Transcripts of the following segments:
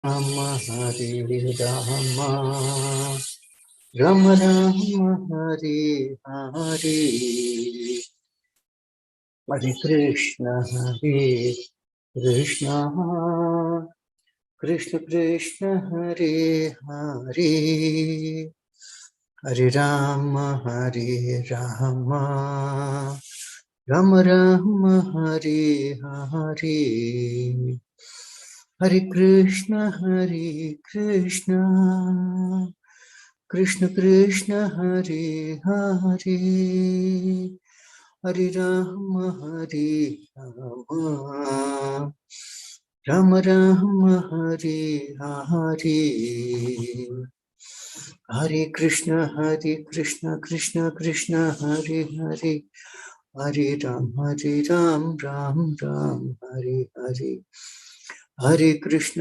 Rama Hare Rama, Rama Rama Hare Hare, Hare Krishna Krishna Krishna Hare Hare, Hare Rama Rama Rama Hare Hare, Hare Krishna Krishna Krishna Hare Hare, Hare Rama Rama Rama Hare Hare, Hare Krishna Krishna Krishna Hare Hare, Hare Ram Ram Ram Hare Hare, Hare Krishna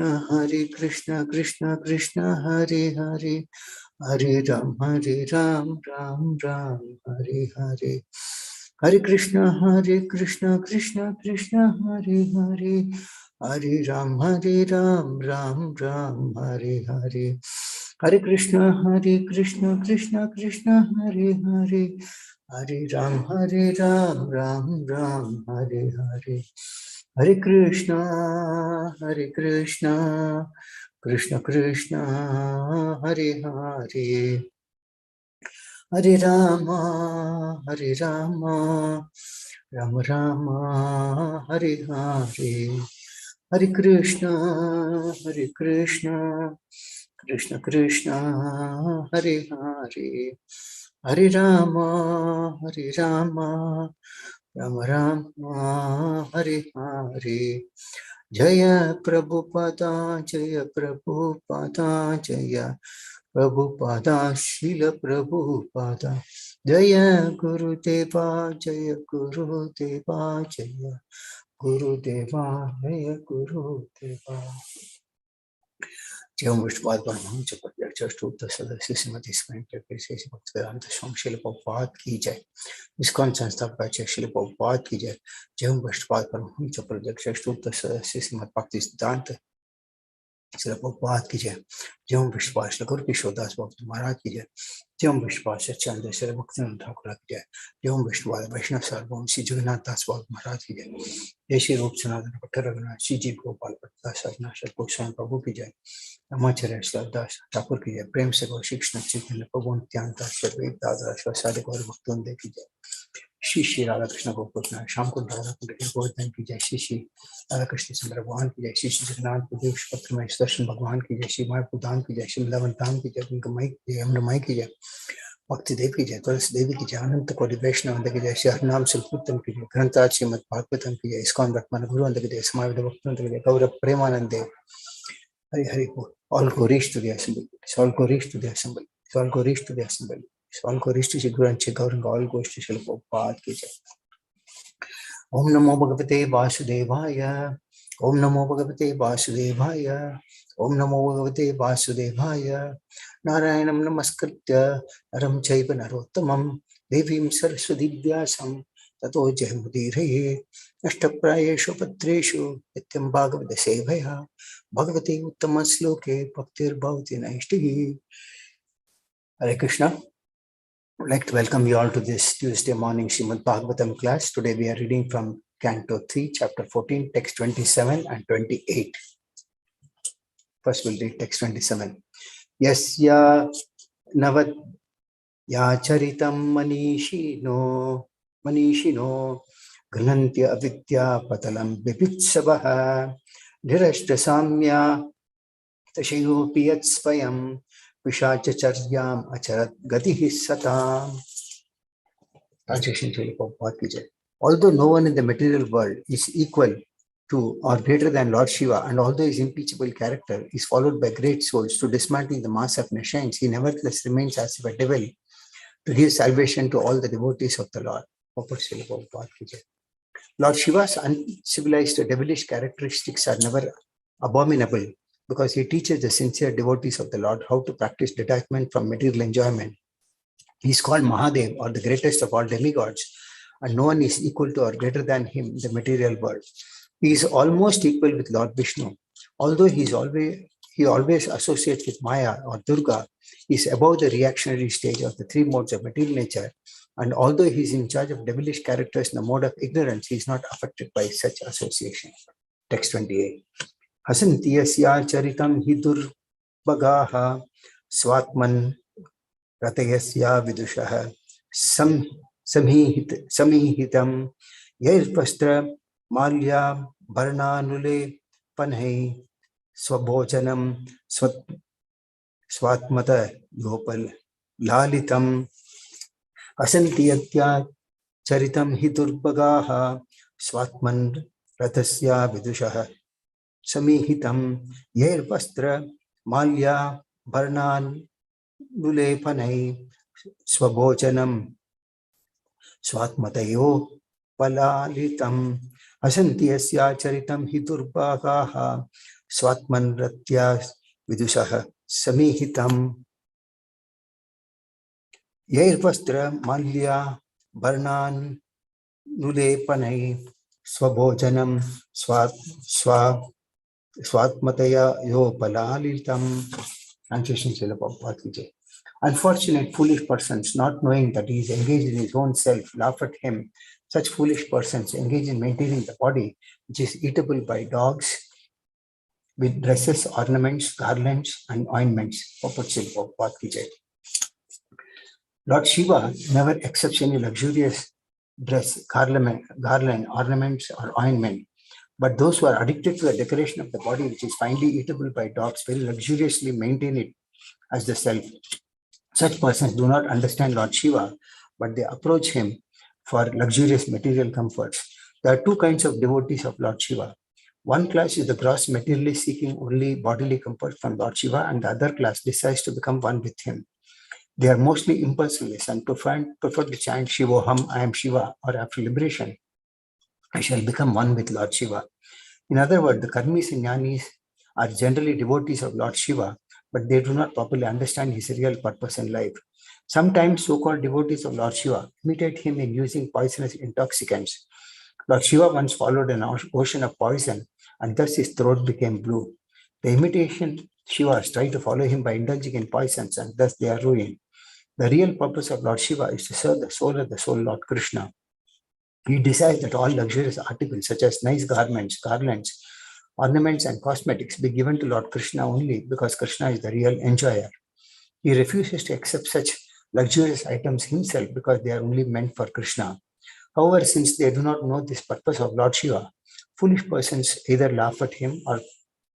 Krishna Krishna Hare Hare, Hare Ram Ram Ram Hare Hare, Hare Krishna Krishna Krishna Hare Hare, Hare Ram Ram Ram Hare Hare, Hare Krishna Krishna Krishna Hare Hare, Hare Ram Ram Ram Hare Hare, Hare Krishna Krishna Krishna Hare Hare, Hare Rama Rama Rama Hare Hare, Hare Krishna Krishna Krishna Hare Hare, Hare Rama Rama Rama Hare Hare, Jaya Prabhupada Jaya Prabhupada Srila Prabhupada, Jaya Gurudeva Jaya Gurudeva Jaya Gurudeva Jaya Gurudeva. Jai Vishwad Brahman Chakravarti Tirtha Chaitanya Srimati Srimati Bhaktivedanta Swami Srila Prabhupada ki jai. ISKCON Seshadripuram Srila Prabhupada ki jai. Jai Vishwad Brahman Chakravarti Tirtha Chaitanya Srimati Bhaktivedanta Srila Prabhupada ki jai. Jai Vishwas Guru Kishodas Bhakti Maharaj ki jai. Jai Vishwas Chandra Srila Bhaktivinoda Thakur ki jai. Jai Vishwas Vaishnav Sarvam Sri Jagannath Das Bhakti Maharaj ki jai. Jai Shri Rup Sanatana Bhatta Raghunath Sri Ji Gopal Bhatta Sajna Shri Goswami Prabhu ki jai. Ramacharya Shraddha Thakur ki jai. Prem Se Gaur Shikshna Chaitanya Prabhu Nityananda Shri Avataras Shri Gaur Bhaktunde ki jai. Shri Shri Radha Krishna Gopal Sham Kund Radha Kund Govardhan ki jai. Shri Shri Radha Krishna Chandra Bhagwan ki jai. Shri Shri Jagannath Pradesh Patra Mai Darshan Bhagwan ki jai. Shri Maya Pudan ki jai. Shri Lavantam ki jai. Gamai ki jai. Amramai ki jai. Bhakti Devi ki jai. Tulsi Devi ki jai. Ananta Kodi Vaishnava ki jai. Shri Harnam Sulputam ki jai. Grantaraj Srimad Bhagavatam ki jai. ISKCON Brahmana Guru ki jai. Samaveda Bhaktivinoda ki jai. Gaurav Premanand Dev. Hari Hari Bol. All glories to the assembly. All glories to the assembly. All glories to the assembly. All glories to Shri Guru and Shri Gauranga. All goes to Shri Prabhupada ki jai. Om Namo Bhagavate Vasudevaya. Om Namo Bhagavate Vasudevaya. Om Namo Bhagavate Vasudevaya. Narayanam Namaskritya Naram Chaiva Narottamam Devim Saraswati Vyasam Tato Jayamudiraye Ashtaprayeshu Patreshu Nityam Bhagavata Sevaya Bhagavate Uttama Sloke Bhaktir Bhavati Naishtihi. Hare Krishna. I would like to welcome you all to this Tuesday morning Srimad Bhagavatam class. Today we are reading from Canto 3, Chapter 14, text 27 and 28. First we'll read text 27. Yasya Navat Yacharitam Manishino Ghanantya Avidya Patalam Bipitsavaha Nirashta Samya Tashayopi Yatspayam Vishachacharyam Acharat Gatihi Satam. Translation to Prabhupada ki jai. Although no one in the material world is equal to or greater than Lord Shiva, and although his impeachable character is followed by great souls to dismantle the mass of nations, he nevertheless remains as if a devil to give salvation to all the devotees of the Lord. Lord Shiva's uncivilized devilish characteristics are never abominable because he teaches the sincere devotees of the Lord how to practice detachment from material enjoyment. He is called Mahadev, or the greatest of all demigods, and no one is equal to or greater than him in the material world. He is almost equal with Lord Vishnu. Although he he always associates with Maya or Durga, is above the reactionary stage of the three modes of material nature, and although he is in charge of devilish characters in the mode of ignorance, he is not affected by such association. Text 28. Hasantiyasya charitam hidur bagaha swatman ratayasya vidushaha samihitam yairvastra malya bharnanule panhai swabhojanam swatmata yopal lalitam asantiyatya charitam hidurbagaha swatman ratasya vidushaha samihitam yairvastra malya bharnan nulepanai swabhojanam swatmatayo palalitam asantiyasya charitam hidurbagaha swatman ratya vidushaha samihitam yairvastra malya bharnan nulepanai swabhojanam swatmataya yo palalitam. Translation Srila Prabhupada ki Jai. Unfortunate foolish persons, not knowing that he is engaged in his own self, laugh at him. Such foolish persons engage in maintaining the body, which is eatable by dogs, with dresses, ornaments, garlands, and ointments. Prabhupada ki Jai. Lord Shiva never accepts any luxurious dress, garland, ornaments, or ointment. But those who are addicted to the decoration of the body, which is finely eatable by dogs, very luxuriously maintain it as the self. Such persons do not understand Lord Shiva, but they approach him for luxurious material comforts. There are two kinds of devotees of Lord Shiva. One class is the gross materially seeking only bodily comfort from Lord Shiva, and the other class decides to become one with him. They are mostly impulsiveness and prefer to chant Shivoham, I am Shiva, or after liberation, I shall become one with Lord Shiva. In other words, the karmis and jnanis are generally devotees of Lord Shiva, but they do not properly understand his real purpose in life. Sometimes so-called devotees of Lord Shiva imitate him in using poisonous intoxicants. Lord Shiva once swallowed an ocean of poison, and thus his throat became blue. The imitation Shivas try to follow him by indulging in poisons, and thus they are ruined. The real purpose of Lord Shiva is to serve the soul of the soul Lord Krishna. He desires that all luxurious articles such as nice garments, garlands, ornaments, and cosmetics be given to Lord Krishna only because Krishna is the real enjoyer. He refuses to accept such luxurious items himself because they are only meant for Krishna. However, since they do not know this purpose of Lord Shiva, foolish persons either laugh at him or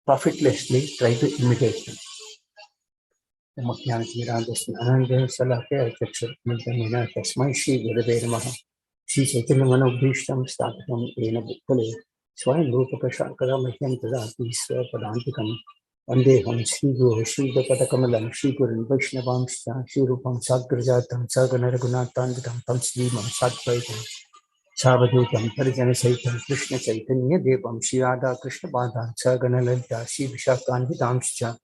profitlessly try to imitate him. Shri Chaitanya Manobhishtam Sthapitam Ena Bhuttale Swayam Rupakashankara Mahyam Tadati Swapadantikam Vandeham Shri Guru Shri Dapatakamalam Shri Guru Vaishnavamscha Shri Rupam Sagrajatam Sagana Raghunathanvitam Tam Srimam Satvaitam Savadutam Parijana Saitam Krishna Chaitanya Devam Shri Radha Krishna Badhan Sagana Lalita Shri Vishakanvitamscha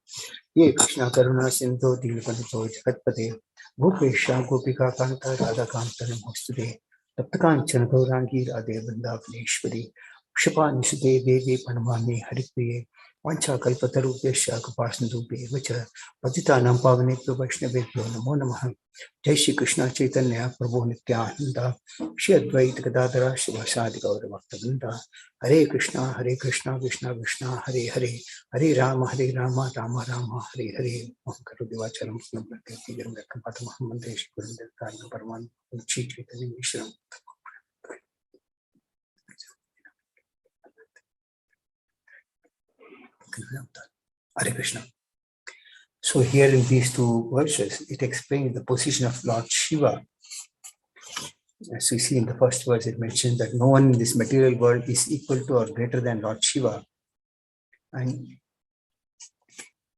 Ye Krishna Karuna Sindhu Dilipanato Jagatpate Gopesha Gopika Kanta Radha Kanta Namastude Taptakanchana Gaurangi Radhe Vrindavaneshwari Kshipa Nisude Devi Panamami Haripriye Vancha Kalpatarupesha Kapasnadube Vacha Patitanam Pavanekyo Vaishnavekyo Namo Namaha Jai Shri Krishna Chaitanya Prabhu Nityananda Shri Advaita Gadadara Shivasadi Gaura Bhakta Hare Krishna Krishna Krishna Hare Hare Hare Rama Rama Rama Hare Hare Karu Devacharam Sunamprati Garam Patamahamande Shikurinda Karna Parman Chi Chaitanya Mishram Hare Krishna. So here in these two verses, it explains the position of Lord Shiva. As we see in the first verse, it mentions that no one in this material world is equal to or greater than Lord Shiva. And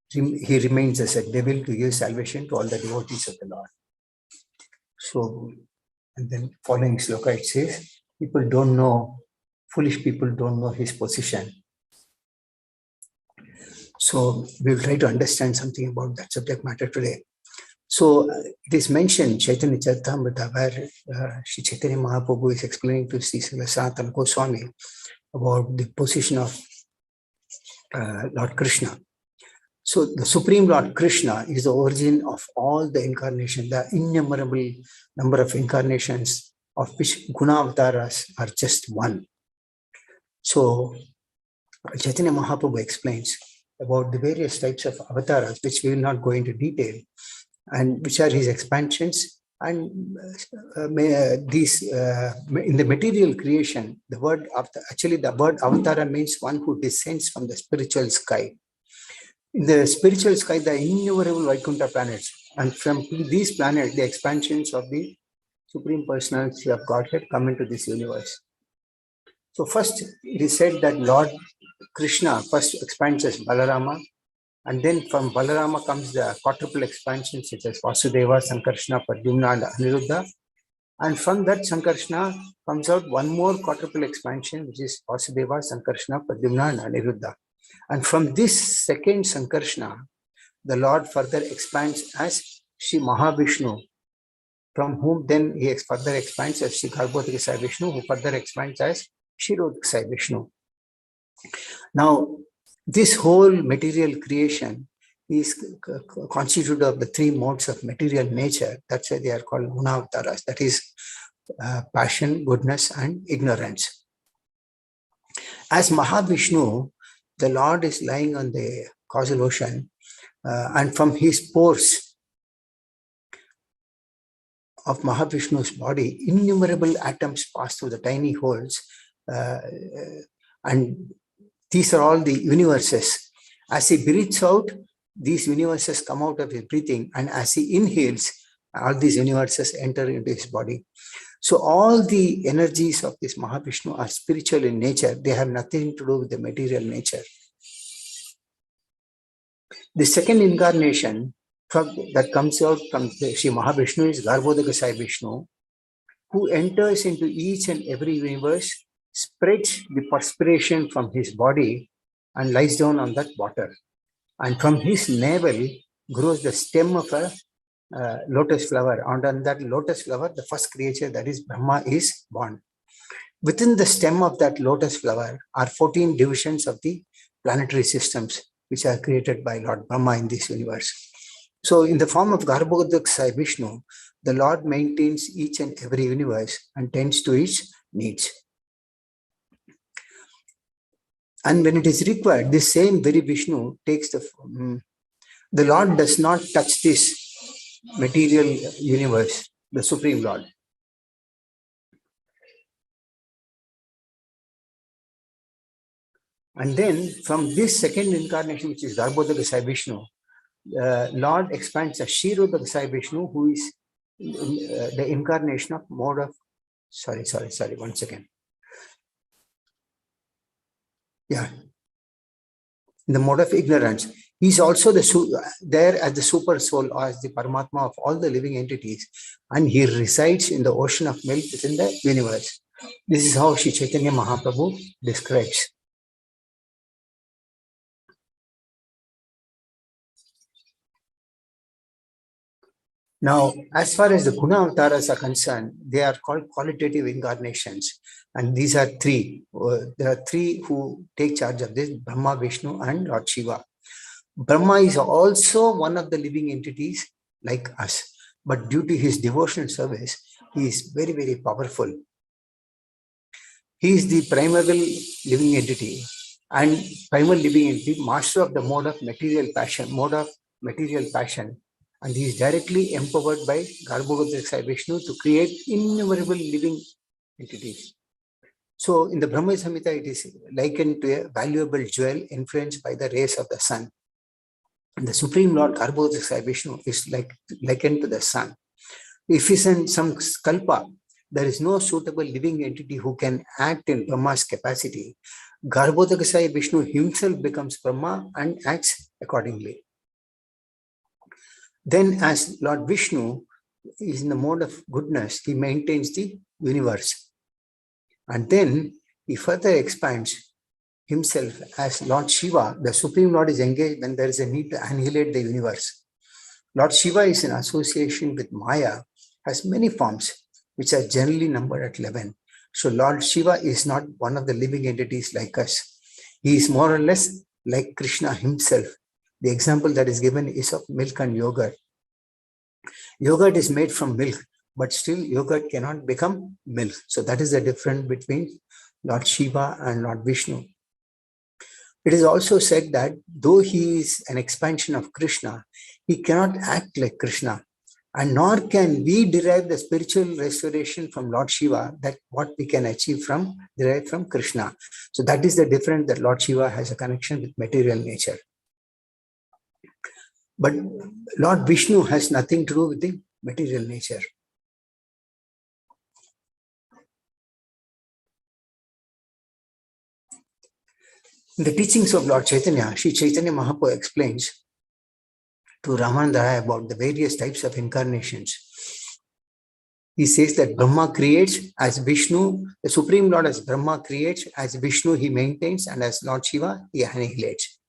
he remains as a devil to give salvation to all the devotees of the Lord. So, and then following sloka, it says, people don't know, foolish people don't know his position. So we'll try to understand something about that subject matter today. So it is mentioned, Chaitanya Charitamrita, where Sri Chaitanya Mahaprabhu is explaining to Sri Sanatana Goswami about the position of Lord Krishna. So the Supreme Lord Krishna is the origin of all the incarnation, the innumerable number of incarnations of which Guna-avataras are just one. So Chaitanya Mahaprabhu explains about the various types of avatars, which we will not go into detail, and which are his expansions. And these in the material creation, the word avatara means one who descends from the spiritual sky. In the spiritual sky, the innumerable Vaikuntha planets, and from these planets, the expansions of the Supreme Personality of Godhead come into this universe. So first, it is said that Lord Krishna first expands as Balarama, and then from Balarama comes the quadruple expansions such as Vasudeva, Sankarshna, Pradyumna, and Aniruddha. And from that Sankarshna comes out one more quadruple expansion, which is Vasudeva, Sankarshna, Pradyumna, and Aniruddha. And from this second Sankarshna, the Lord further expands as Sri Mahavishnu, from whom then he further expands as Sri Garbhodakasaya Vishnu, who further expands as Shirodakasaya Vishnu. Now, this whole material creation is constituted of the three modes of material nature. That's why they are called Guna-avataras, that is passion, goodness, and ignorance. As Mahavishnu, the Lord is lying on the causal ocean, and from his pores of Mahavishnu's body, innumerable atoms pass through the tiny holes, and these are all the universes. As he breathes out, these universes come out of his breathing, and as he inhales, all these universes enter into his body. So all the energies of this Mahavishnu are spiritual in nature. They have nothing to do with the material nature. The second incarnation that comes out from Sri Mahavishnu is Garbhodakasaya Vishnu, who enters into each and every universe, spreads the perspiration from his body and lies down on that water. And from his navel grows the stem of a lotus flower. And on that lotus flower, the first creature, that is Brahma, is born. Within the stem of that lotus flower are 14 divisions of the planetary systems, which are created by Lord Brahma in this universe. So in the form of Garbhodakasaya Vishnu, the Lord maintains each and every universe and tends to its needs. And when it is required, this same very Vishnu takes the Lord does not touch this material universe, the Supreme Lord. And then from this second incarnation, which is Garbhodakasaya Vishnu, Lord expands a Shirodakasaya Vishnu, who is the incarnation of mode of, sorry, one second. Yeah, in the mode of ignorance. He is also there as the super soul, or as the Paramatma of all the living entities, and he resides in the ocean of milk within the universe. This is how Sri Chaitanya Mahaprabhu describes. Now, as far as the Guna-avataras are concerned, they are called qualitative incarnations. And these are three. There are three who take charge of this: Brahma, Vishnu, and Lord Shiva. Brahma is also one of the living entities like us. But due to his devotional service, he is very, very powerful. He is the primal living entity. And primal living entity, master of the mode of material passion. And he is directly empowered by Garbhodakasaya Vishnu to create innumerable living entities. So in the Brahma Samhita, it is likened to a valuable jewel influenced by the rays of the sun. And the Supreme Lord Garbhodakasaya Vishnu is likened to the sun. If is in some kalpa, there is no suitable living entity who can act in Brahma's capacity. Garbhodakasaya Vishnu himself becomes Brahma and acts accordingly. Then as Lord Vishnu is in the mode of goodness, he maintains the universe. And then he further expands himself as Lord Shiva. The Supreme Lord is engaged when there is a need to annihilate the universe. Lord Shiva is in association with Maya, has many forms, which are generally numbered at 11. So Lord Shiva is not one of the living entities like us. He is more or less like Krishna himself. The example that is given is of milk and yogurt. Yogurt is made from milk, but still yogurt cannot become milk. So that is the difference between Lord Shiva and Lord Vishnu. It is also said that though he is an expansion of Krishna, he cannot act like Krishna. And nor can we derive the spiritual restoration from Lord Shiva, that what we can achieve from derived from Krishna. So that is the difference, that Lord Shiva has a connection with material nature. But Lord Vishnu has nothing to do with the material nature. In the teachings of Lord Chaitanya, Sri Chaitanya Mahaprabhu explains to Ramananda about the various types of incarnations. He says that Brahma creates, as Vishnu, the Supreme Lord as Brahma creates, as Vishnu he maintains, and as Lord Shiva he annihilates.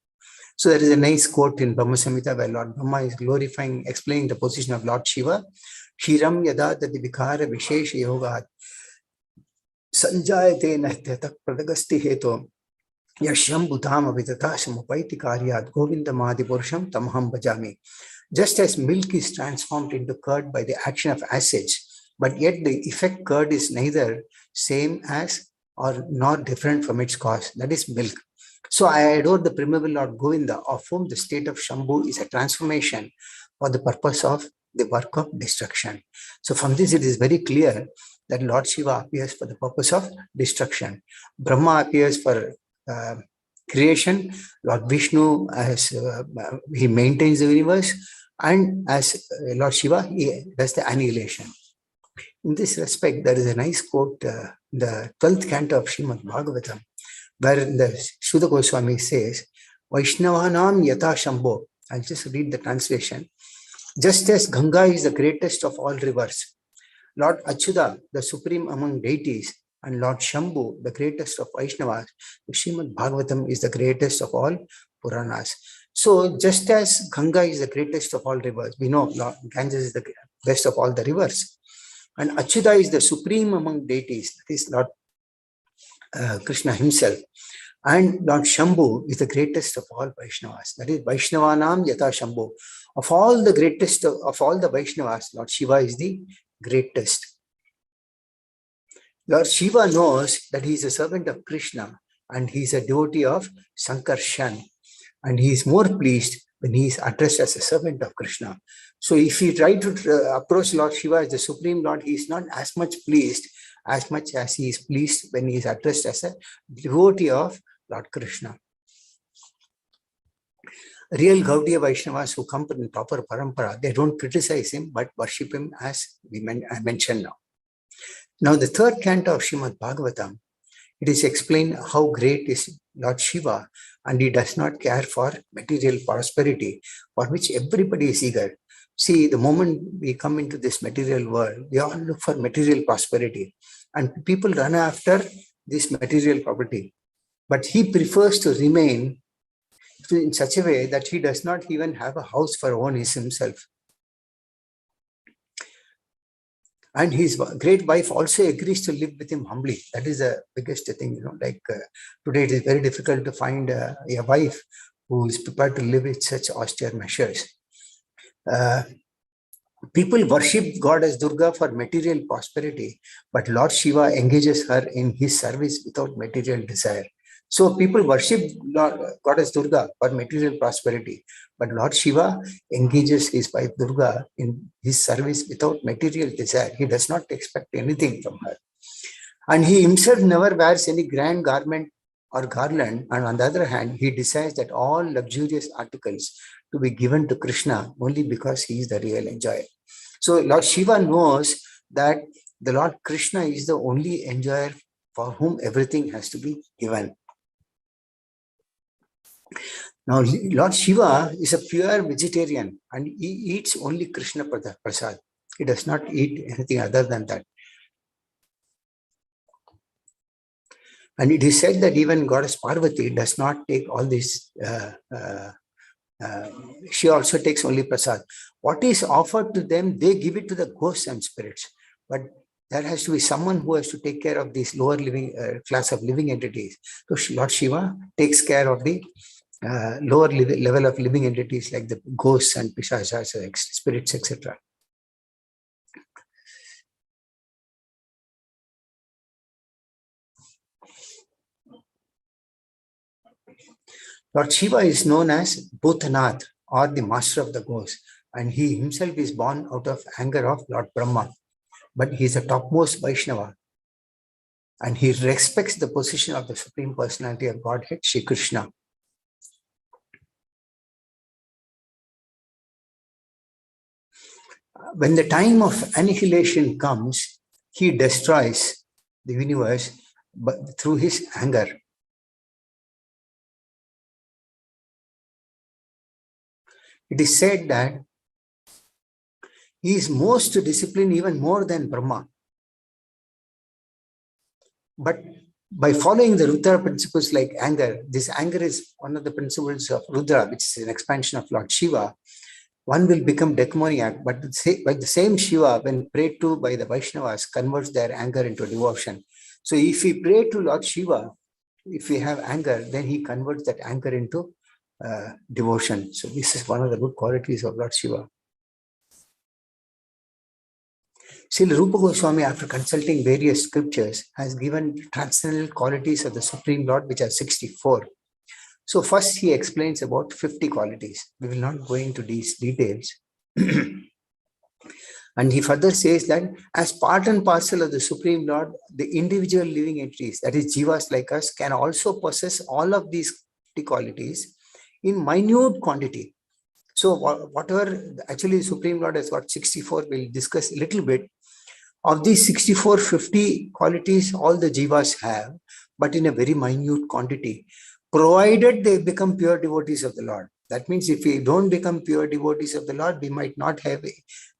So there is a nice quote in Brahma Samhita where Lord Brahma is glorifying, explaining the position of Lord Shiva. Shiram yada tadi vikara vishesha yogat sanjayate nahtyatak pradagasti heto yashyam bhutam avidata samupaiti karyat govinda mahadi purusham tamaham bhajami. Just as milk is transformed into curd by the action of acids, but yet the effect curd is neither same as or nor different from its cause, that is milk. So I adore the primeval Lord Govinda, of whom the state of Shambhu is a transformation for the purpose of the work of destruction. So from this it is very clear that Lord Shiva appears for the purpose of destruction. Brahma appears for creation, Lord Vishnu as he maintains the universe, and as Lord Shiva he does the annihilation. In this respect, there is a nice quote, the 12th canto of Srimad Bhagavatam, where the Shuddha Goswami says, Vaishnavanam yata Shambho. I'll just read the translation. Just as Ganga is the greatest of all rivers, Lord Achyuta, the supreme among deities, and Lord Shambhu, the greatest of Vaishnavas, the Srimad Bhagavatam is the greatest of all Puranas. So just as Ganga is the greatest of all rivers, we know Lord Ganges is the best of all the rivers, and Achyuta is the supreme among deities, that is Lord Krishna himself. And Lord Shambhu is the greatest of all Vaishnavas. That is Vaishnavanam yata Shambhu. Of all the greatest of all the Vaishnavas, Lord Shiva is the greatest. Lord Shiva knows that he is a servant of Krishna and he is a devotee of Sankarshan. And he is more pleased when he is addressed as a servant of Krishna. So if he try to approach Lord Shiva as the Supreme Lord, he is not as much pleased as much as he is pleased when he is addressed as a devotee of Lord Krishna. Real Gaudiya Vaishnavas who come in proper parampara, they don't criticize him but worship him, as I mentioned now. Now the third canto of Srimad Bhagavatam, it is explained how great is Lord Shiva, and he does not care for material prosperity, for which everybody is eager. See, the moment we come into this material world, we all look for material prosperity, and people run after this material property. But he prefers to remain in such a way that he does not even have a house for own himself. And his great wife also agrees to live with him humbly. That is the biggest thing, today it is very difficult to find a wife who is prepared to live with such austere measures. People worship God as Durga for material prosperity, but Lord Shiva engages her in his service without material desire. So people worship Goddess Durga for material prosperity, but Lord Shiva engages his wife Durga in his service without material desire. He does not expect anything from her. And he himself never wears any grand garment or garland. And on the other hand, he desires that all luxurious articles to be given to Krishna only because he is the real enjoyer. So Lord Shiva knows that the Lord Krishna is the only enjoyer for whom everything has to be given. Now, Lord Shiva is a pure vegetarian and he eats only Krishna prasad. He does not eat anything other than that. And it is said that even Goddess Parvati does not take all this. She also takes only prasad. What is offered to them, they give it to the ghosts and spirits. But there has to be someone who has to take care of these lower living class of living entities. So Lord Shiva takes care of the lower level of living entities like the ghosts and pishachas, spirits, etc. Lord Shiva is known as Bhutanath, or the master of the ghosts, and he himself is born out of anger of Lord Brahma. But he is the topmost Vaishnava, and he respects the position of the Supreme Personality of Godhead, Shri Krishna. When the time of annihilation comes, he destroys the universe through his anger. It is said that he is most disciplined, even more than Brahma. But by following the Rudra principles like anger, this anger is one of the principles of Rudra, which is an expansion of Lord Shiva. One will become demoniac, but the same Shiva, when prayed to by the Vaishnavas, converts their anger into devotion. So if we pray to Lord Shiva, if we have anger, then he converts that anger into devotion. So this is one of the good qualities of Lord Shiva. Srila Rupa Goswami, after consulting various scriptures, has given transcendental qualities of the Supreme Lord, which are 64. So first he explains about 50 qualities. We will not go into these details. And he further says that as part and parcel of the Supreme Lord, the individual living entities, that is jivas like us, can also possess all of these 50 qualities in minute quantity. So whatever, actually the Supreme Lord has got 64, we'll discuss a little bit. Of these 64, 50 qualities, all the jivas have, but in a very minute quantity, provided they become pure devotees of the Lord. That means if we don't become pure devotees of the Lord, we might not have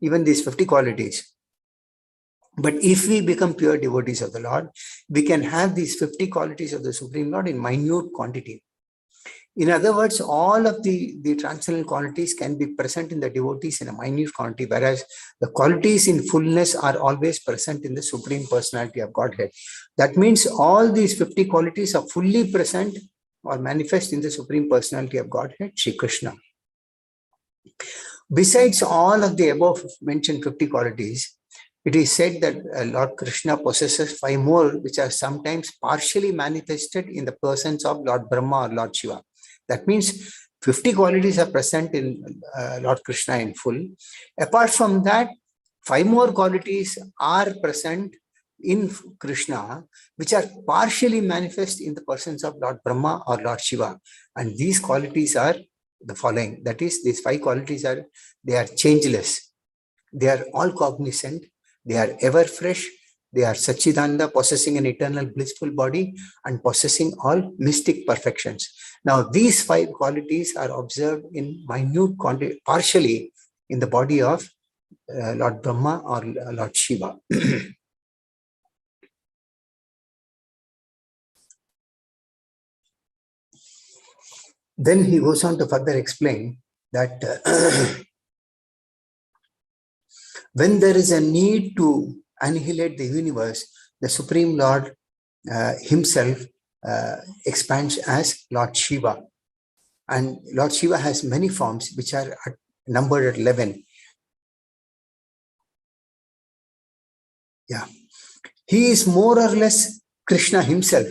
even these 50 qualities. But if we become pure devotees of the Lord, we can have these 50 qualities of the Supreme Lord in minute quantity. In other words, all of the transcendental qualities can be present in the devotees in a minute quantity, whereas the qualities in fullness are always present in the Supreme Personality of Godhead. That means all these 50 qualities are fully present or manifest in the Supreme Personality of Godhead, Shri Krishna. Besides all of the above mentioned 50 qualities, it is said that Lord Krishna possesses 5 more, which are sometimes partially manifested in the persons of Lord Brahma or Lord Shiva. That means 50 qualities are present in Lord Krishna in full. Apart from that, 5 more qualities are present in Krishna, which are partially manifest in the persons of Lord Brahma or Lord Shiva. And these qualities are the following. That is, these 5 qualities are, they are changeless. They are all cognizant. They are ever fresh. They are Satchidananda, possessing an eternal blissful body and possessing all mystic perfections. Now, these 5 qualities are observed in minute quantity, partially in the body of Lord Brahma or Lord Shiva. Then he goes on to further explain that when there is a need to annihilate the universe, the Supreme Lord himself expands as Lord Shiva. And Lord Shiva has many forms, which are numbered at 11. Yeah. He is more or less Krishna himself.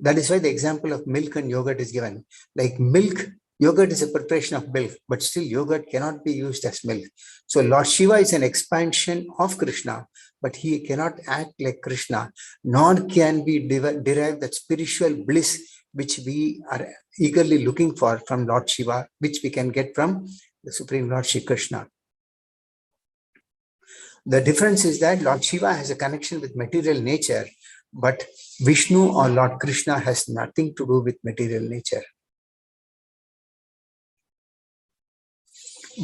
That is why the example of milk and yogurt is given. Like milk, yogurt is a preparation of milk, but still yogurt cannot be used as milk. So Lord Shiva is an expansion of Krishna, but he cannot act like Krishna, nor can we derive that spiritual bliss which we are eagerly looking for from Lord Shiva, which we can get from the Supreme Lord Shri Krishna. The difference is that Lord Shiva has a connection with material nature, but Vishnu or Lord Krishna has nothing to do with material nature.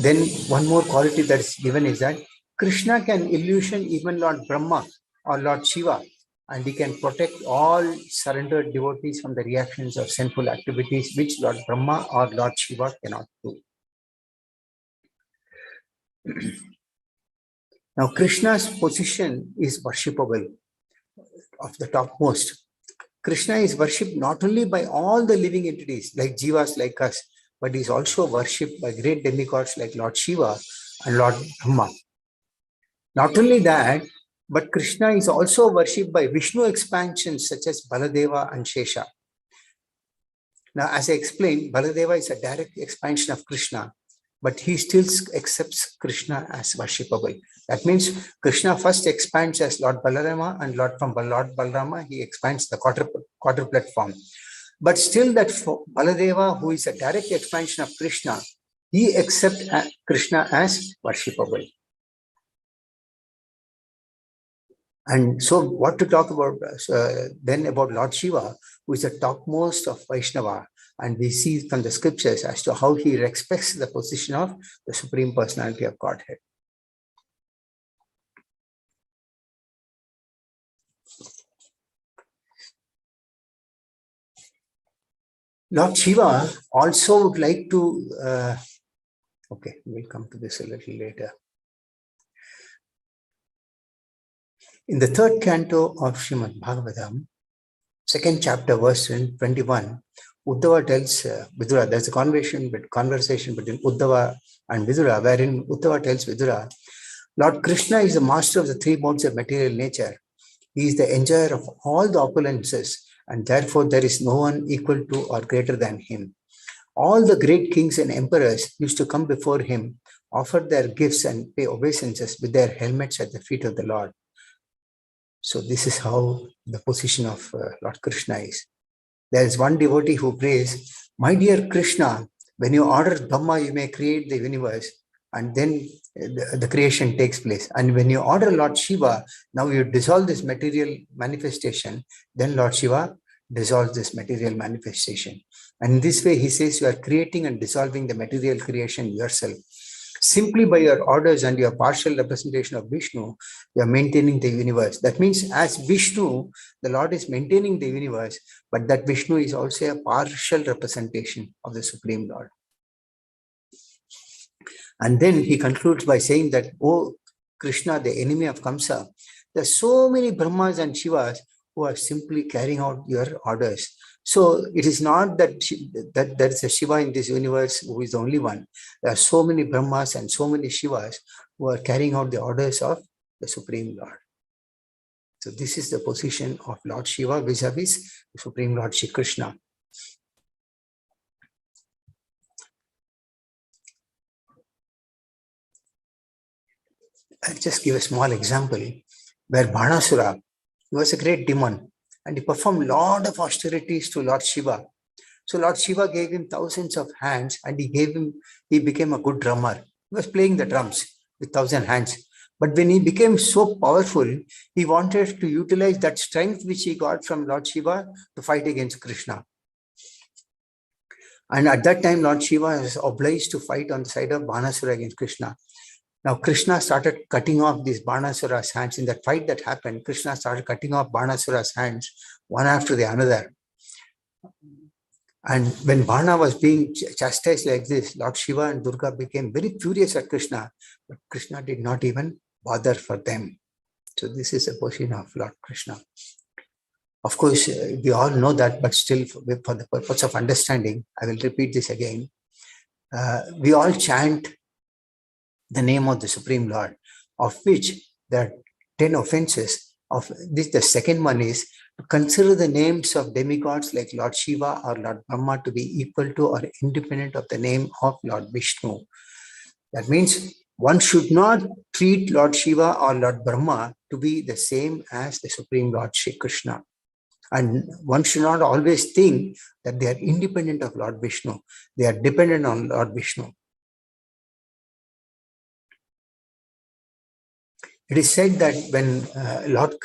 Then one more quality that is given is that Krishna can illusion even Lord Brahma or Lord Shiva, and he can protect all surrendered devotees from the reactions of sinful activities which Lord Brahma or Lord Shiva cannot do. Now, Krishna's position is worshipable, of the topmost. Krishna is worshipped not only by all the living entities like Jivas like us, but is also worshipped by great demigods like Lord Shiva and Lord Brahma. Not only that, but Krishna is also worshipped by Vishnu expansions such as Baladeva and Shesha. Now, as I explained, Baladeva is a direct expansion of Krishna, but he still accepts Krishna as worshipable. That means Krishna first expands as Lord Balarama, and from Lord Balarama, he expands the quadruplet form. But still that Baladeva, who is a direct expansion of Krishna, he accepts Krishna as worshipable. And so what to talk about then about Lord Shiva, who is the topmost of Vaishnava. And we see from the scriptures as to how he respects the position of the Supreme Personality of Godhead. Lord Shiva also would like to, okay, we'll come to this a little later. In the third canto of Srimad Bhagavatam, second chapter, verse 21, Uddhava tells Vidura, there's a conversation between Uddhava and Vidura, wherein Uddhava tells Vidura, Lord Krishna is the master of the three modes of material nature. He is the enjoyer of all the opulences, and therefore there is no one equal to or greater than him. All the great kings and emperors used to come before him, offer their gifts and pay obeisances with their helmets at the feet of the Lord. So this is how the position of Lord Krishna is. There is one devotee who prays, my dear Krishna, when you order Brahma, you may create the universe, and then the creation takes place. And when you order Lord Shiva, now you dissolve this material manifestation, then Lord Shiva dissolves this material manifestation. And in this way, he says you are creating and dissolving the material creation yourself. Simply by your orders and your partial representation of Vishnu, you are maintaining the universe. That means as Vishnu, the Lord is maintaining the universe, but that Vishnu is also a partial representation of the Supreme Lord. And then he concludes by saying that, oh Krishna, the enemy of Kamsa, there are so many Brahmas and Shivas who are simply carrying out your orders. So it is not that there is a Shiva in this universe who is the only one. There are so many Brahmas and so many Shivas who are carrying out the orders of the Supreme Lord. So this is the position of Lord Shiva vis-a-vis the Supreme Lord Shri Krishna. I'll just give a small example where Bhanasura, he was a great demon and he performed a lot of austerities to Lord Shiva. So Lord Shiva gave him thousands of hands and he became a good drummer. He was playing the drums with 1,000 hands. But when he became so powerful, he wanted to utilize that strength which he got from Lord Shiva to fight against Krishna. And at that time, Lord Shiva was obliged to fight on the side of Bhanasura against Krishna. Now, Krishna started cutting off these Bhanasura's hands. In that fight that happened, Krishna started cutting off Bhanasura's hands one after the another. And when Bhana was being chastised like this, Lord Shiva and Durga became very furious at Krishna, but Krishna did not even bother for them. So this is a position of Lord Krishna. Of course, we all know that, but still for the purpose of understanding, I will repeat this again. We all chant the name of the Supreme Lord, of which there are 10 offenses. Of this, the second one is to consider the names of demigods like Lord Shiva or Lord Brahma to be equal to or independent of the name of Lord Vishnu. That means one should not treat Lord Shiva or Lord Brahma to be the same as the Supreme Lord Shri Krishna. And one should not always think that they are independent of Lord Vishnu. They are dependent on Lord Vishnu. It is said that when Lord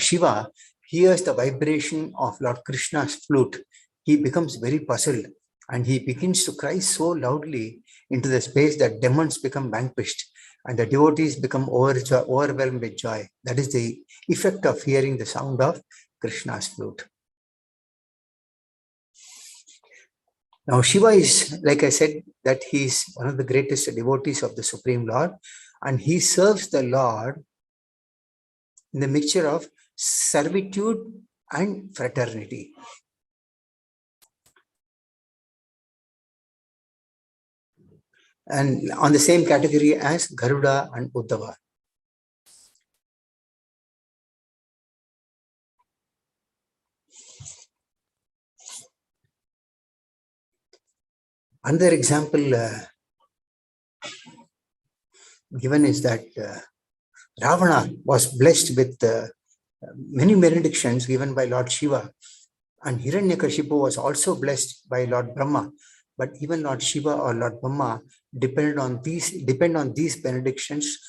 Shiva hears the vibration of Lord Krishna's flute, he becomes very puzzled and he begins to cry so loudly into the space that demons become vanquished and the devotees become overwhelmed with joy. That is the effect of hearing the sound of Krishna's flute. Now, Shiva is, like I said, that he is one of the greatest devotees of the Supreme Lord, and he serves the Lord in the mixture of servitude and fraternity. And on the same category as Garuda and Uddhava. Another example given is that Ravana was blessed with many benedictions given by Lord Shiva, and Hiranyakashipu was also blessed by Lord Brahma. But even Lord Shiva or Lord Brahma depend on these benedictions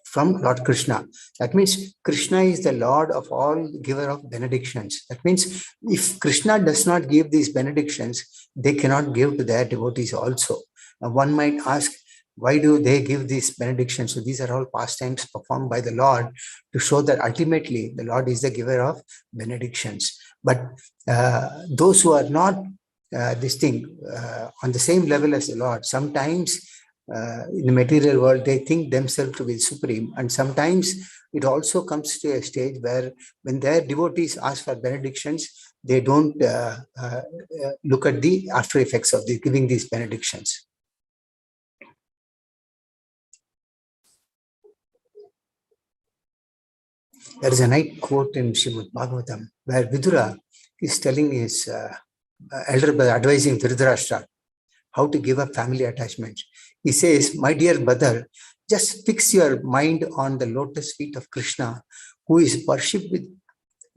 from Lord Krishna. That means Krishna is the Lord of all, giver of benedictions. That means if Krishna does not give these benedictions, they cannot give to their devotees also. Now one might ask, why do they give these benedictions? So these are all pastimes performed by the Lord to show that ultimately the Lord is the giver of benedictions. But those who are not on the same level as the Lord, sometimes in the material world, they think themselves to be supreme. And sometimes it also comes to a stage where when their devotees ask for benedictions, they don't look at the after effects of giving these benedictions. There is a nice quote in Srimad Bhagavatam where Vidura is telling his elder brother, advising Dhritarashtra how to give up family attachments. He says, my dear brother, just fix your mind on the lotus feet of Krishna, who is worshipped with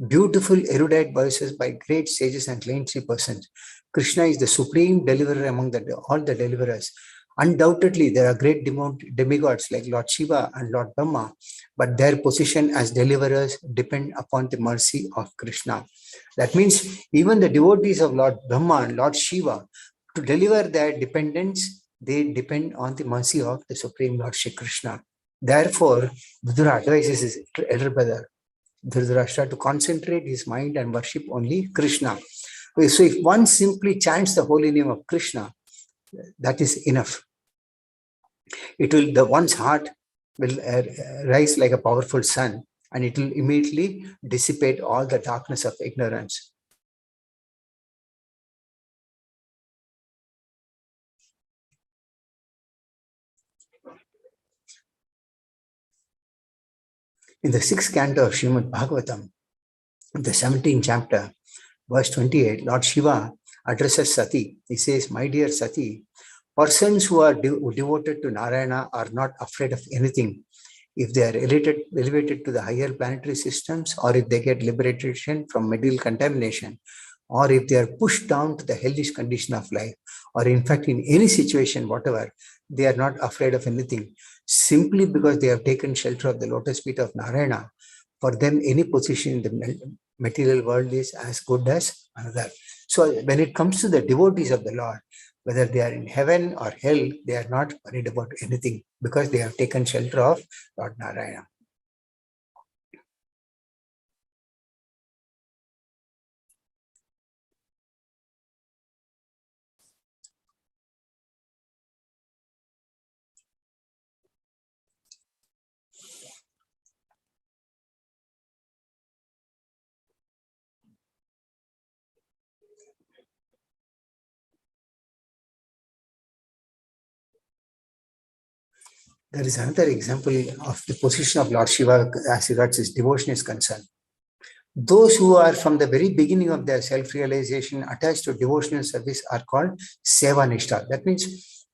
beautiful erudite verses by great sages and saintly persons. Krishna is the supreme deliverer among all the deliverers. Undoubtedly, there are great demigods like Lord Shiva and Lord Brahma, but their position as deliverers depend upon the mercy of Krishna. That means even the devotees of Lord Brahma and Lord Shiva, to deliver their dependents, they depend on the mercy of the Supreme Lord Shri Krishna. Therefore, Vidura advises his elder brother, Dhritarashtra, to concentrate his mind and worship only Krishna. So if one simply chants the holy name of Krishna, that is enough. One's heart will rise like a powerful sun, and it will immediately dissipate all the darkness of ignorance. In the 6th canto of Srimad Bhagavatam, the 17th chapter, verse 28, Lord Shiva addresses Sati. He says, my dear Sati, persons who are devoted to Narayana are not afraid of anything. If they are elevated to the higher planetary systems, or if they get liberation from material contamination, or if they are pushed down to the hellish condition of life, or in fact in any situation, whatever, they are not afraid of anything, simply because they have taken shelter of the lotus feet of Narayana. For them, any position in the material world is as good as another. So when it comes to the devotees of the Lord, whether they are in heaven or hell, they are not worried about anything because they have taken shelter of Lord Narayana. There is another example of the position of Lord Shiva as regards his devotion is concerned. Those who are from the very beginning of their self-realization attached to devotional service are called Seva Nishta. That means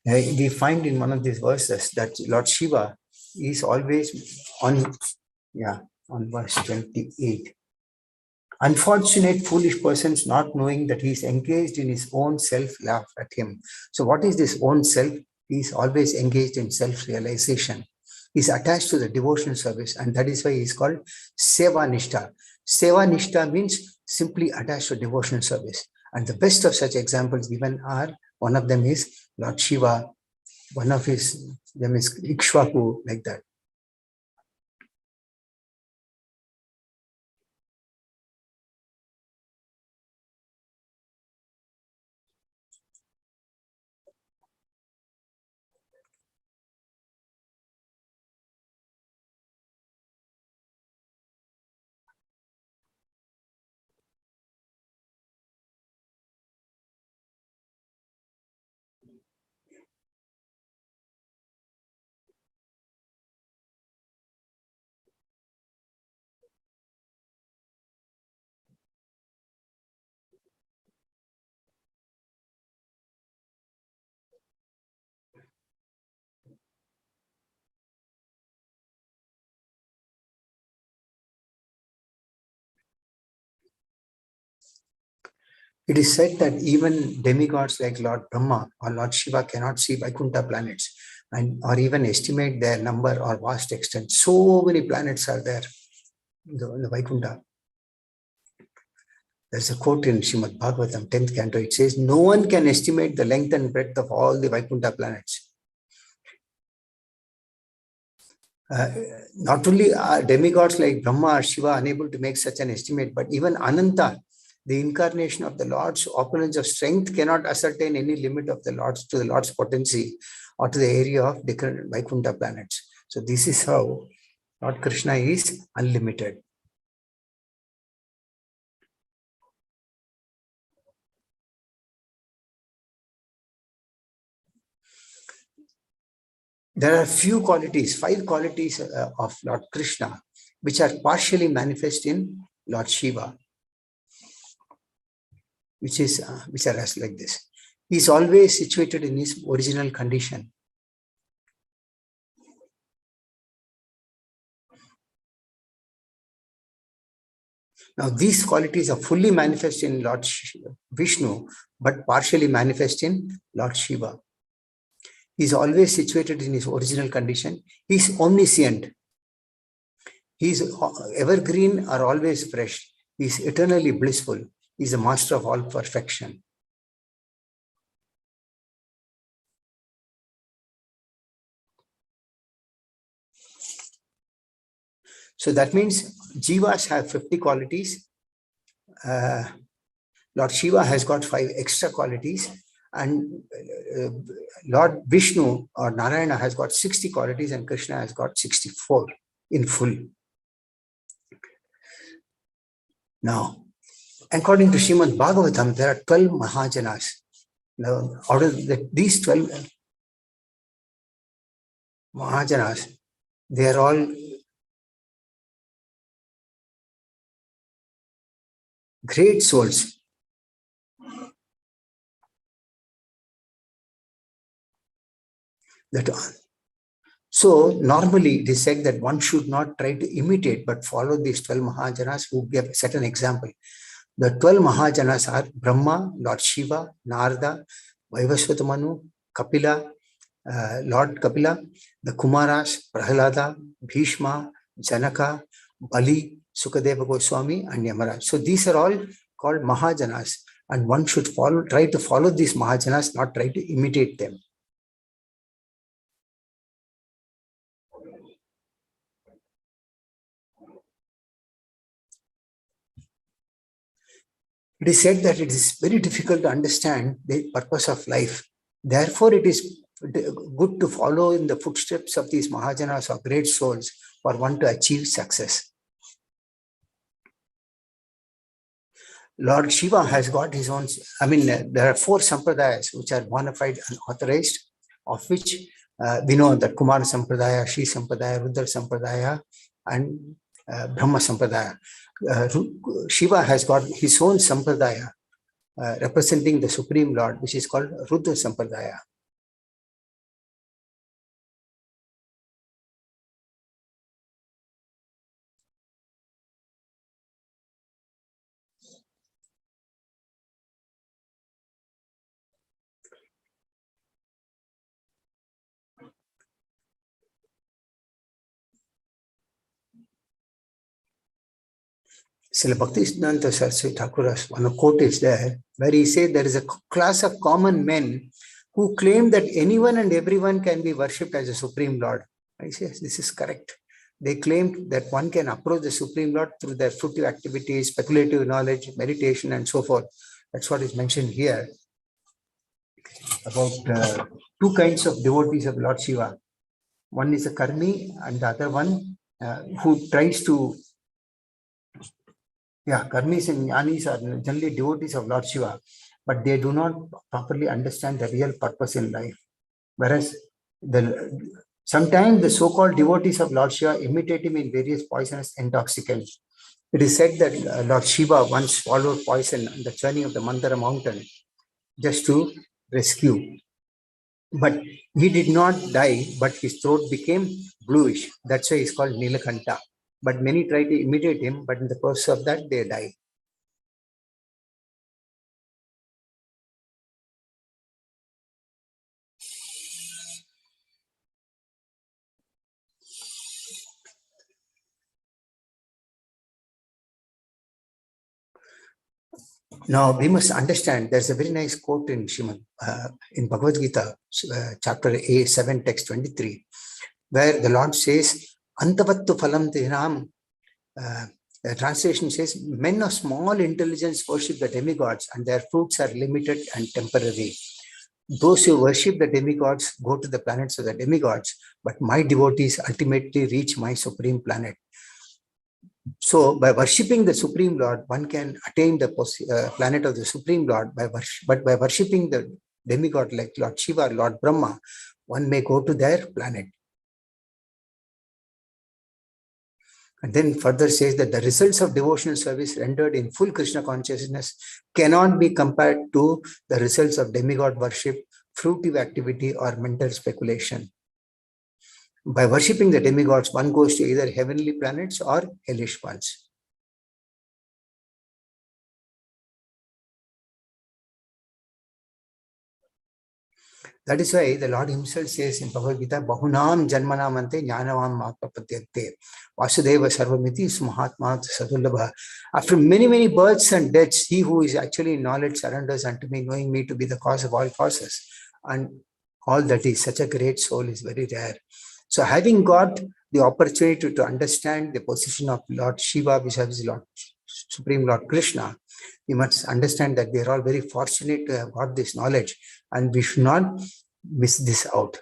we find in one of these verses that Lord Shiva is always on verse 28. Unfortunate, foolish persons not knowing that he is engaged in his own self laugh at him. So what is this own self? He is always engaged in self-realization. He is attached to the devotional service, and that is why he is called Seva Nishta. Seva Nishta means simply attached to devotional service. And the best of such examples given are, one of them is Lord Shiva, one of them is Ikshvaku, like that. It is said that even demigods like Lord Brahma or Lord Shiva cannot see Vaikuntha planets or even estimate their number or vast extent. So many planets are there in the Vaikuntha. There's a quote in Srimad Bhagavatam, 10th canto. It says, no one can estimate the length and breadth of all the Vaikuntha planets. Not only are demigods like Brahma or Shiva unable to make such an estimate, but even Ananta, the incarnation of the Lord's opulence of strength, cannot ascertain any limit of the Lord's potency or to the area of different Vaikuntha planets. So this is how Lord Krishna is unlimited. There are few qualities, 5 qualities of Lord Krishna, which are partially manifest in Lord Shiva, which are as like this. He is always situated in his original condition. Now, these qualities are fully manifest in Lord Vishnu, but partially manifest in Lord Shiva. He is always situated in his original condition. He is omniscient. He is evergreen or always fresh. He is eternally blissful. He is the master of all perfection. So that means Jivas have 50 qualities. Lord Shiva has got 5 extra qualities. And Lord Vishnu or Narayana has got 60 qualities and Krishna has got 64 in full. Now, according to Srimad Bhagavatam, there are 12 Mahajanas. Now, out of these 12 Mahajanas, they are all great souls. So normally it is said that one should not try to imitate but follow these 12 Mahajanas who give set an example. The 12 Mahajanas are Brahma, Lord Shiva, Narada, Vaivasvata Manu, Kapila, Lord Kapila, the Kumaras, Prahalada, Bhishma, Janaka, Bali, Sukadeva Goswami, and Yamaraj. So these are all called Mahajanas, and one should try to follow these Mahajanas, not try to imitate them. It is said that it is very difficult to understand the purpose of life. Therefore, it is good to follow in the footsteps of these Mahajanas or great souls for one to achieve success. Lord Shiva has got his own, there are 4 sampradayas which are bona fide and authorized, of which we know that Kumara Sampradaya, Shri Sampradaya, Rudra Sampradaya, and Brahma Sampradaya. Shiva has got his own Sampradaya representing the Supreme Lord, which is called Rudra Sampradaya. Srila Bhaktisiddhanta Saraswati Thakur's one quote is there, where he said there is a class of common men who claim that anyone and everyone can be worshipped as a Supreme Lord. I say, this is correct. They claim that one can approach the Supreme Lord through their fruitive activities, speculative knowledge, meditation, and so forth. That's what is mentioned here about 2 kinds of devotees of Lord Shiva. One is a Karmi, and the other one who tries to Karmis and Jnanis are generally devotees of Lord Shiva, but they do not properly understand the real purpose in life. Whereas sometimes the so-called devotees of Lord Shiva imitate him in various poisonous intoxicants. It is said that Lord Shiva once swallowed poison on the journey of the Mandara mountain just to rescue. But he did not die, but his throat became bluish. That's why he's called Nilakanta. But many try to imitate him, but in the process of that, they die. Now we must understand there's a very nice quote in in Bhagavad Gita, chapter 7, text 23, where the Lord says, Antavattu phalam tinam. The translation says, men of small intelligence worship the demigods and their fruits are limited and temporary. Those who worship the demigods go to the planets of the demigods, but my devotees ultimately reach my supreme planet. So by worshipping the Supreme Lord, one can attain the planet of the Supreme Lord, but by worshipping the demigod like Lord Shiva, Lord Brahma, one may go to their planet. And then further says that the results of devotional service rendered in full Krishna consciousness cannot be compared to the results of demigod worship, fruitive activity, or mental speculation. By worshipping the demigods, one goes to either heavenly planets or hellish ones. That is why the Lord himself says in Bhagavad Gita, Bahunam Janmanamante Jnanavam Matpapatyate Vasudeva Sarvamiti Smahatmat Sadulabha. After many, many births and deaths, he who is actually in knowledge surrenders unto me, knowing me to be the cause of all causes. And all that is, such a great soul is very rare. So having got the opportunity to understand the position of Lord Shiva vis-a-vis Lord Supreme Lord Krishna, we must understand that we are all very fortunate to have got this knowledge, and we should not miss this out.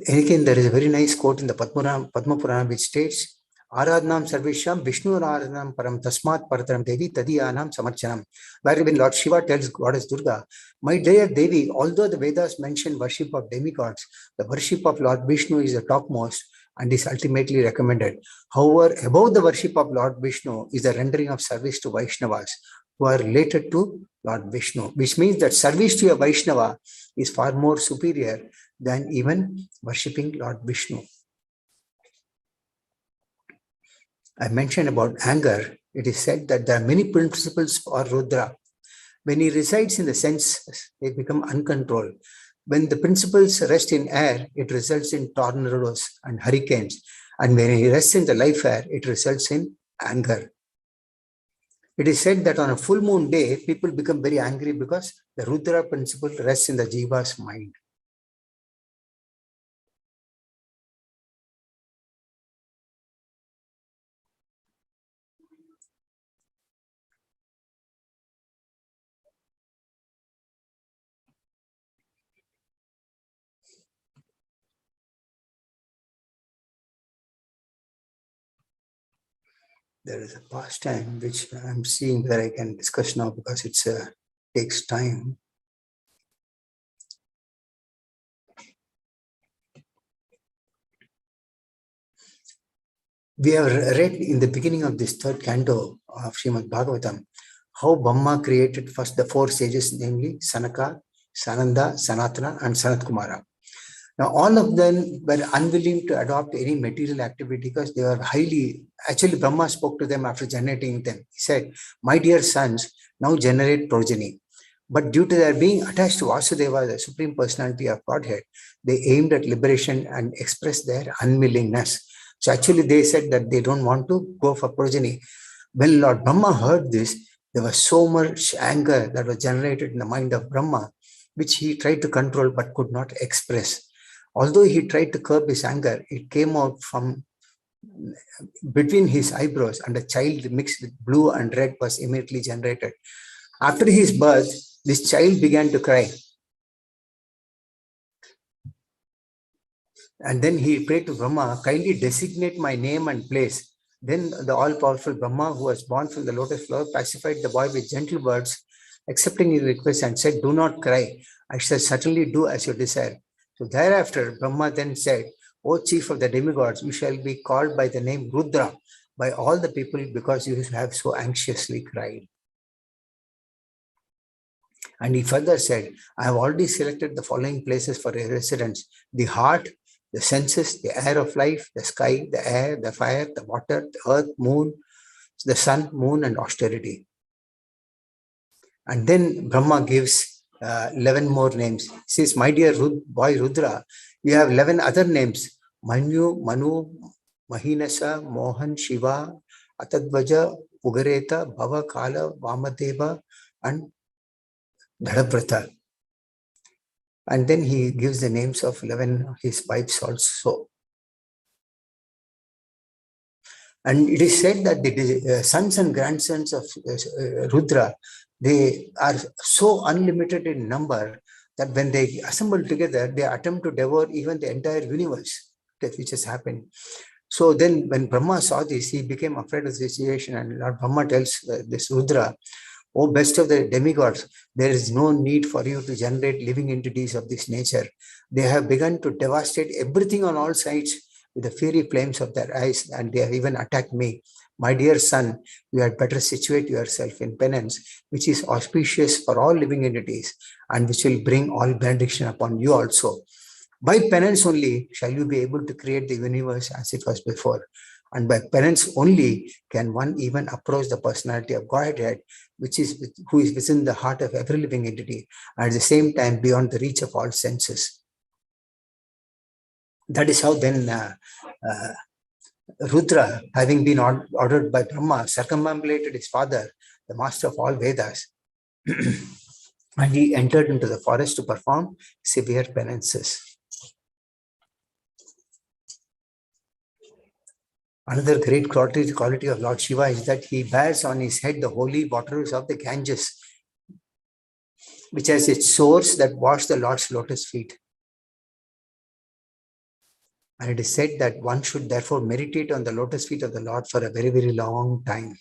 Again, there is a very nice quote in the Padma Purana which states, Aradnam Sarvesham Vishnu Aradnam Param Tasmat Parataram Devi Tadiyanam Samarchanam. Wherein Lord Shiva tells Goddess Durga, my dear Devi, although the Vedas mention worship of demigods, the worship of Lord Vishnu is the topmost and is ultimately recommended. However, above the worship of Lord Vishnu is the rendering of service to Vaishnavas, who are related to Lord Vishnu, which means that service to a Vaishnava is far more superior than even worshipping Lord Vishnu. I mentioned about anger. It is said that there are many principles for Rudra. When he resides in the senses, they become uncontrolled. When the principles rest in air, it results in tornadoes and hurricanes. And when he rests in the life air, it results in anger. It is said that on a full moon day, people become very angry because the Rudra principle rests in the Jiva's mind. There is a pastime which I'm seeing that I can discuss now because it takes time. We have read in the beginning of this third canto of Srimad Bhagavatam how Brahma created first the four sages, namely Sanaka, Sananda, Sanatana, and Sanat Kumara. Now, all of them were unwilling to adopt any material activity because they were actually Brahma spoke to them after generating them. He said, my dear sons, now generate progeny. But due to their being attached to Vasudeva, the Supreme Personality of Godhead, they aimed at liberation and expressed their unwillingness. So actually they said that they don't want to go for progeny. When Lord Brahma heard this, there was so much anger that was generated in the mind of Brahma, which he tried to control but could not express. Although he tried to curb his anger, it came out from between his eyebrows, and a child mixed with blue and red was immediately generated. After his birth, this child began to cry. And then he prayed to Brahma, kindly designate my name and place. Then the all-powerful Brahma, who was born from the lotus flower, pacified the boy with gentle words, accepting his request and said, do not cry. I shall certainly do as you desire. So thereafter, Brahma then said, O chief of the demigods, you shall be called by the name Rudra by all the people because you have so anxiously cried. And he further said, I have already selected the following places for a residence: the heart, the senses, the air of life, the sky, the air, the fire, the water, the earth, moon, the sun, moon, and austerity. And then Brahma gives 11 more names. He says, my dear boy Rudra, you have 11 other names: Manu, Manu, Mahinasa, Mohan, Shiva, Atadvaja, Ugareta, Bhava, Kala, Vamadeva, and Dhadavrata. And then he gives the names of 11 his wives also. And it is said that the sons and grandsons of Rudra, they are so unlimited in number that when they assemble together, they attempt to devour even the entire universe, which has happened. So then when Brahma saw this, he became afraid of the situation, and Lord Brahma tells this Rudra, "O best of the demigods, there is no need for you to generate living entities of this nature. They have begun to devastate everything on all sides with the fiery flames of their eyes, and they have even attacked me. My dear son, you had better situate yourself in penance, which is auspicious for all living entities, and which will bring all benediction upon you also. By penance only shall you be able to create the universe as it was before. And by penance only can one even approach the personality of Godhead, who is within the heart of every living entity, and at the same time beyond the reach of all senses." That is how then Rudra, having been ordered by Brahma, circumambulated his father, the master of all Vedas, and he entered into the forest to perform severe penances. Another great quality of Lord Shiva is that he bears on his head the holy waters of the Ganges, which has its source that wash the Lord's lotus feet. And it is said that one should therefore meditate on the lotus feet of the Lord for a very, very long time.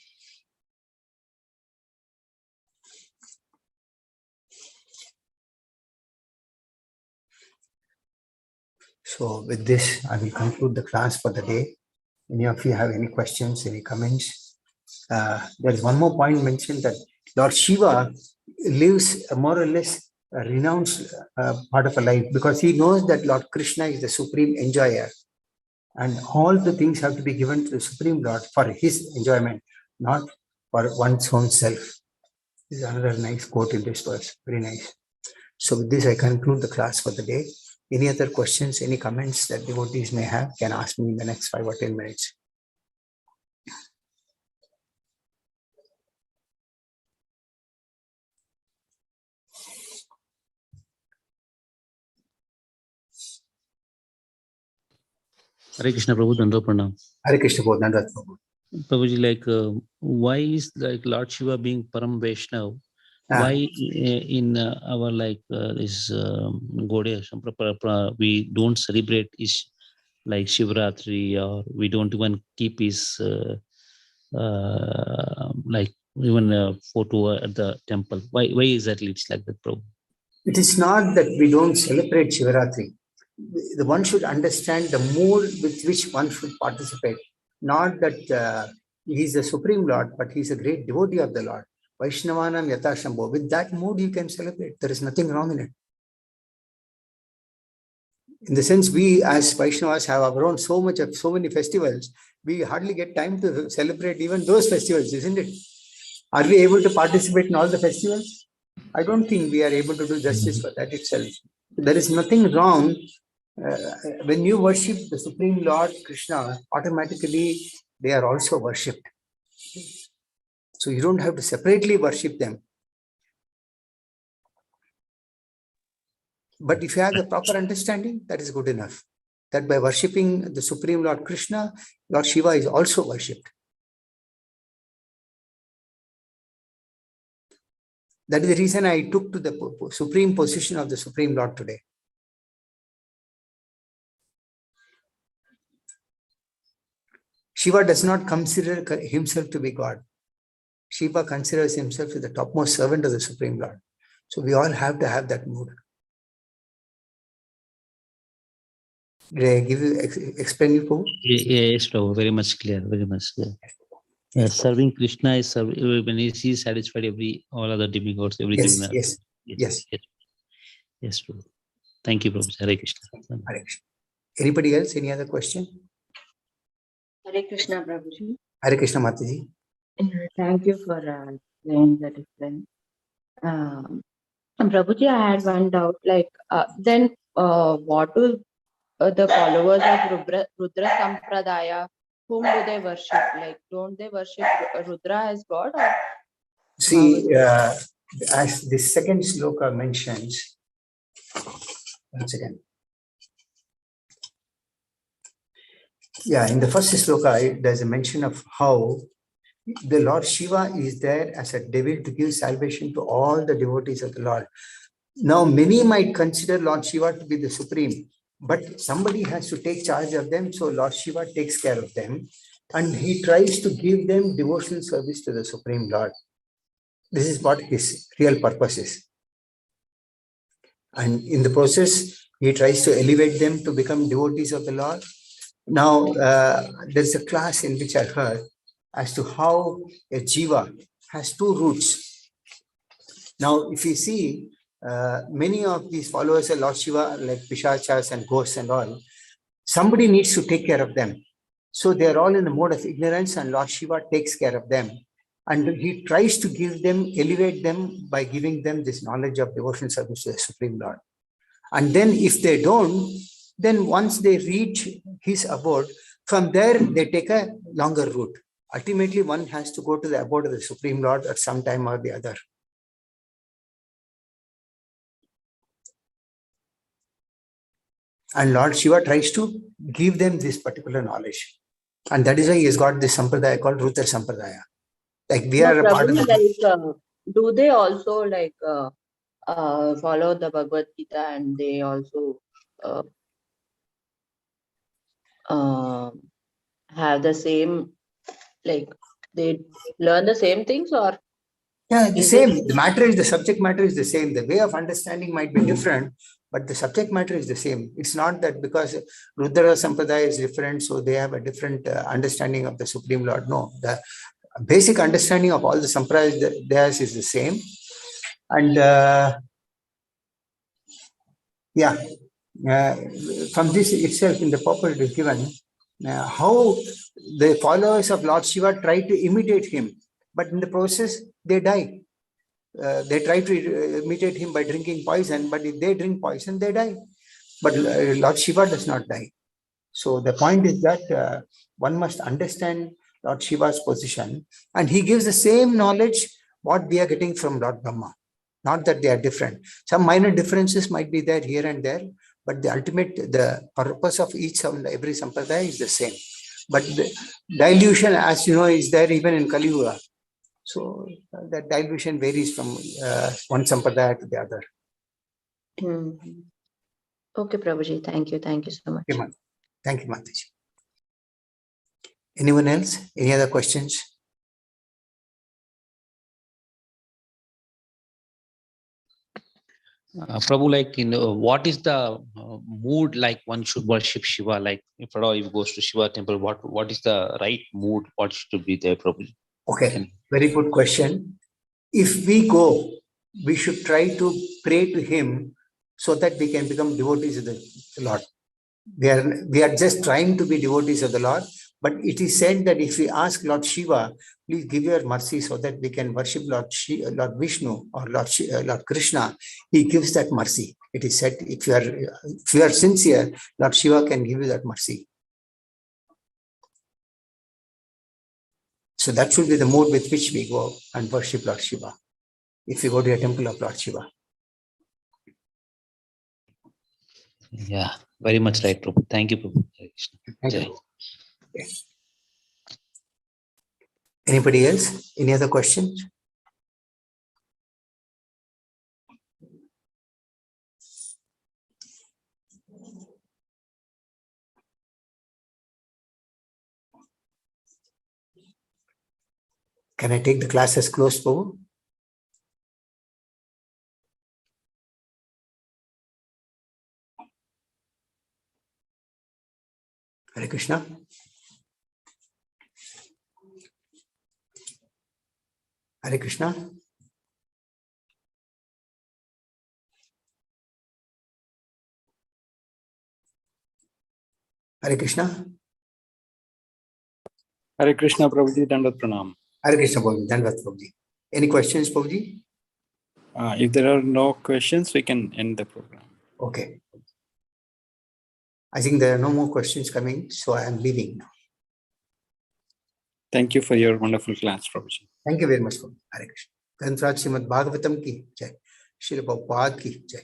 So with this, I will conclude the class for the day. Any of you have any questions, any comments? There is one more point mentioned, that Lord Shiva lives more or less a renounced part of a life, because he knows that Lord Krishna is the supreme enjoyer, and all the things have to be given to the Supreme Lord for his enjoyment, not for one's own self. This is another nice quote in this verse. Very nice. So with this, I conclude the class for the day. Any other questions, any comments that devotees may have, can ask me in the next 5 or 10 minutes. Hare Krishna, Prabhu, Dandava Pranam. Hare Krishna, Dandava Prabhu. Prabhuji, like, why is like Lord Shiva being Param Vaishnav? Why in our this Gaudiya Sampradaya we don't celebrate his like Shivratri, or we don't even keep his like even a photo at the temple? Why exactly it's like that, Prabhu? It is not that we don't celebrate Shivaratri. The one should understand the mood with which one should participate. Not that he is the Supreme Lord, but he is a great devotee of the Lord. Vaishnavanam Yata Shambho. With that mood, you can celebrate. There is nothing wrong in it. In the sense, we as Vaishnavas have our own so many festivals, we hardly get time to celebrate even those festivals, isn't it? Are we able to participate in all the festivals? I don't think we are able to do justice for that itself. There is nothing wrong. When you worship the Supreme Lord Krishna, automatically they are also worshipped. So you don't have to separately worship them. But if you have the proper understanding, that is good enough. That by worshipping the Supreme Lord Krishna, Lord Shiva is also worshipped. That is the reason I took to the supreme position of the Supreme Lord today. Shiva does not consider himself to be God. Shiva considers himself as the topmost servant of the Supreme Lord. So we all have to have that mood. Did I give you explain you, Prabhu? Yes, Prabhu, very much clear, very much clear. Yes, serving Krishna is when he is satisfied all other demigods, everything. Yes. Yes, Prabhu. Thank you, Prabhu. Hare Krishna. Hare Krishna. Anybody else? Any other question? Hare Krishna, Prabhuji. Hare Krishna, Mataji. Thank you for explaining the difference. Prabhuji, I had one doubt. Then what do the followers of Rudra Sampradaya whom do they worship? Like, don't they worship Rudra as God? Or See, as the second sloka mentions, once again. Yeah, in the first sloka, there's a mention of how the Lord Shiva is there as a devil to give salvation to all the devotees of the Lord. Now, many might consider Lord Shiva to be the supreme, but somebody has to take charge of them. So Lord Shiva takes care of them and he tries to give them devotional service to the Supreme Lord. This is what his real purpose is. And in the process, he tries to elevate them to become devotees of the Lord. Now, there's a class in which I heard as to how a jiva has two roots. Now, if you see, many of these followers of Lord Shiva, like Pishachas and ghosts and all, somebody needs to take care of them. So they're all in the mode of ignorance and Lord Shiva takes care of them. And he tries to give them, elevate them by giving them this knowledge of devotional service to the Supreme Lord. And then if they don't, then once they reach his abode, from there they take a longer route. Ultimately, one has to go to the abode of the Supreme Lord at some time or the other. And Lord Shiva tries to give them this particular knowledge. And that is why he has got this sampradaya called Rutra Sampradaya. Like we are a part of the... do they also follow the Bhagavad Gita and they also have the same, like they learn the same things, or? Yeah, the same. The matter is, the subject matter is the same. The way of understanding might be different, but the subject matter is the same. It's not that because Rudra Sampradaya is different, so they have a different understanding of the Supreme Lord. No, the basic understanding of all the Sampradayas is the same. And from this itself, in the purport it is given how the followers of Lord Shiva try to imitate him, but in the process they die. They try to imitate him by drinking poison, but if they drink poison, they die. But Lord Shiva does not die. So the point is that one must understand Lord Shiva's position, and he gives the same knowledge what we are getting from Lord Brahma. Not that they are different. Some minor differences might be there here and there, but the purpose of every sampradaya is the same. But the dilution, as you know, is there even in Kali Yuga. So that dilution varies from one sampradaya to the other. Okay, Prabhuji. Thank you. Thank you so much. Thank you, Mataji. Anyone else? Any other questions? Prabhu, like what is the mood like one should worship Shiva? Like if at all you goes to Shiva temple, what is the right mood? What should be there, Prabhu? Okay, very good question. If we go, we should try to pray to him so that we can become devotees of the Lord. We are just trying to be devotees of the Lord, but it is said that if we ask Lord Shiva, please give your mercy so that we can worship Lord Vishnu or Lord Krishna, he gives that mercy. It is said if you are sincere, Lord Shiva can give you that mercy. So that should be the mode with which we go and worship Lord Shiva, if we go to a temple of Lord Shiva. Yeah, very much right, Prabhu. Thank you, Prabhu. Thank you. Okay. Anybody else? Any other questions? Can I take the class as closed, Prabhu? Hare Krishna. Hare Krishna. Hare Krishna. Hare Krishna, Prabhuji, Dandavat Pranam. Hare Krishna, Prabhuji. Dandavat, Prabhuji. Any questions, Prabhuji? If there are no questions, we can end the program. Okay. I think there are no more questions coming, so I am leaving now. Thank you for your wonderful class, Prabhuji. Thank you very much for Hare Krishna. Granthrat Srimad Bhagavatam ki jai. Srila Prabhupada ki jai.